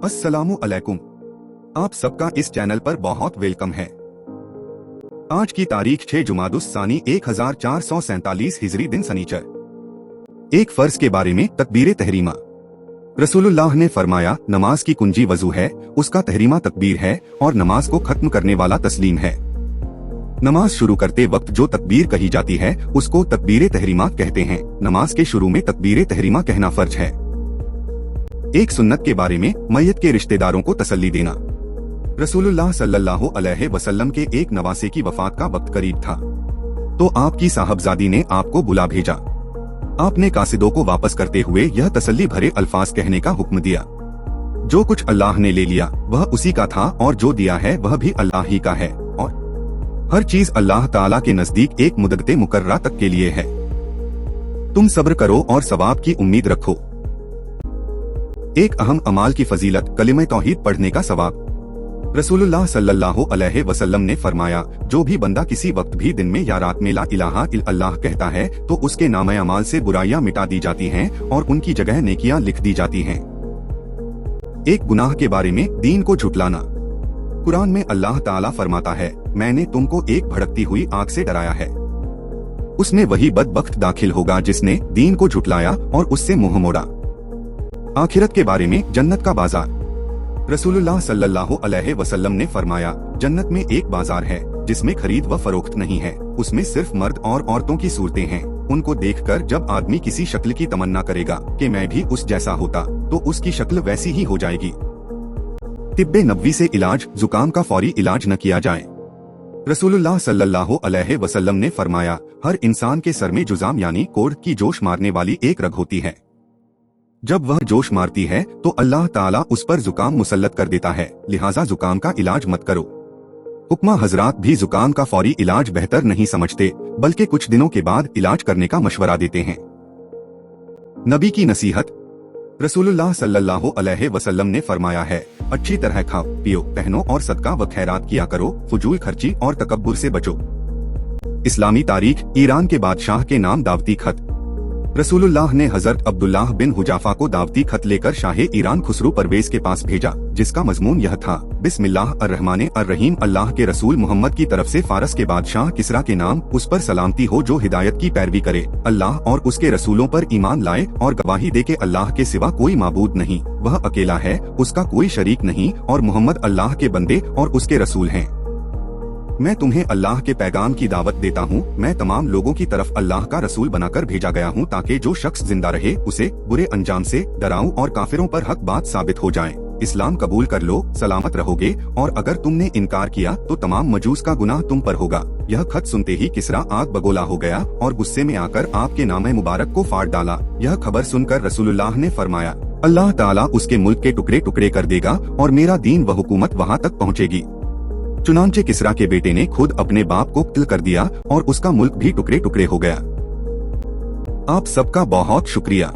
अस्सलामु अलैकुम। आप सबका इस चैनल पर बहुत वेलकम है। आज की तारीख 6 जुमादुस सानी 1447 हिजरी दिन सनीचर। एक फर्ज के बारे में तकबीर तहरीमा। रसूलुल्लाह ने फरमाया, नमाज की कुंजी वजू है, उसका तहरीमा तकबीर है और नमाज को खत्म करने वाला तस्लीम है। नमाज शुरू करते वक्त जो तकबीर कही जाती है उसको तकबीर तहरीमा कहते हैं। नमाज के शुरू में तकबीर तहरीमा कहना फर्ज है। एक सुन्नत के बारे में मय्यत के रिश्तेदारों को तसल्ली देना। रसूलुल्लाह सल्लल्लाहु अलैहि वसल्लम के एक नवासे की वफात का वक्त करीब था, तो आपकी साहबजादी ने आपको बुला भेजा। आपने कासिदों को वापस करते हुए यह तसल्ली भरे अल्फाज कहने का हुक्म दिया, जो कुछ अल्लाह ने ले लिया वह उसी का था और जो दिया है वह भी अल्लाह ही का है, और हर चीज अल्लाह ताला के नजदीक एक मुद्दत मुकर्रा तक के लिए है। तुम सब्र करो और सवाब की उम्मीद रखो। एक अहम अमाल की फजीलत कलिमे तौहीद पढ़ने का सवाब। रसूलुल्लाह सल्लल्लाहु अलैहि वसल्लम ने फरमाया, जो भी बंदा किसी वक्त भी दिन में या रात में ला इलाहा इल्लल्लाह कहता है तो उसके नामे अमाल से बुराइयां मिटा दी जाती हैं और उनकी जगह नेकियां लिख दी जाती हैं। एक गुनाह के बारे में दीन को झुटलाना। कुरान में अल्लाह ताला फरमाता है, मैंने तुमको एक भड़कती हुई आग से डराया है, उसमें वही बदबख्त दाखिल होगा जिसने दीन को झुटलाया और उससे मुंह मोड़ा। आखिरत के बारे में जन्नत का बाजार। रसूलुल्लाह सल्लल्लाहु अलैहि वसल्लम ने फरमाया, जन्नत में एक बाजार है जिसमें खरीद व फरोख्त नहीं है, उसमें सिर्फ मर्द और औरतों की सूरतें हैं। उनको देखकर जब आदमी किसी शक्ल की तमन्ना करेगा कि मैं भी उस जैसा होता, तो उसकी शक्ल वैसी ही हो जाएगी। तिब्बे नबवी से इलाज। जुकाम का फौरी इलाज न किया जाए। रसूलुल्लाह सल्लल्लाहु अलैहि वसल्लम ने फरमाया, हर इंसान के सर में जुजाम यानी कोढ़ की जोश मारने वाली एक रग होती है। जब वह जोश मारती है तो अल्लाह ताला उस पर जुकाम मुसल्लत कर देता है, लिहाजा जुकाम का इलाज मत करो। हुक्मा हजरात भी जुकाम का फौरी इलाज बेहतर नहीं समझते, बल्कि कुछ दिनों के बाद इलाज करने का मशवरा देते हैं। नबी की नसीहत। रसूलुल्लाह सल्लल्लाहु अलैहि वसल्लम ने फरमाया है, अच्छी तरह खाओ पियो पहनो और सदका व खैरात किया करो, फजूल खर्ची और तकब्बुर से बचो। इस्लामी तारीख। ईरान के बादशाह के नाम दावती खत। रसूलुल्लाह ने हजरत अब्दुल्लाह बिन हुजाफा को दावती खत लेकर शाह ईरान खुसरू परवेज के पास भेजा, जिसका मजमून यह था, बिस्मिल्लाह अर्रहमान अर्रहीम, अल्लाह के रसूल मोहम्मद की तरफ से फारस के बादशाह किसरा के नाम, उस पर सलामती हो जो हिदायत की पैरवी करे, अल्लाह और उसके रसूलों पर ईमान लाए और गवाही दे के अल्लाह के सिवा कोई माबूद नहीं, वह अकेला है, उसका कोई शरीक नहीं, और मोहम्मद अल्लाह के बंदे और उसके रसूल हैं। मैं तुम्हें अल्लाह के पैगाम की दावत देता हूँ। मैं तमाम लोगों की तरफ अल्लाह का रसूल बनाकर भेजा गया हूँ ताकि जो शख्स जिंदा रहे उसे बुरे अंजाम से डराऊं और काफिरों पर हक बात साबित हो जाए। इस्लाम कबूल कर लो, सलामत रहोगे, और अगर तुमने इनकार किया तो तमाम मजूस का गुनाह तुम पर होगा। यह खत सुनते ही किसरा आग बगोला हो गया और गुस्से में आकर आपके नामे मुबारक को फाड़ डाला। यह खबर सुनकर रसूलुल्लाह ने फरमाया, अल्लाह ताला उसके मुल्क के टुकड़े टुकड़े कर देगा और मेरा दीन व हुकूमत वहाँ तक पहुँचेगी। चुनांचे किसरा के बेटे ने खुद अपने बाप को कत्ल कर दिया और उसका मुल्क भी टुकड़े टुकड़े हो गया। आप सबका बहुत शुक्रिया।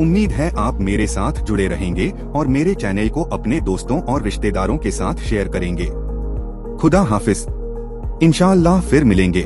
उम्मीद है आप मेरे साथ जुड़े रहेंगे और मेरे चैनल को अपने दोस्तों और रिश्तेदारों के साथ शेयर करेंगे। खुदा हाफिज। इंशाअल्लाह फिर मिलेंगे।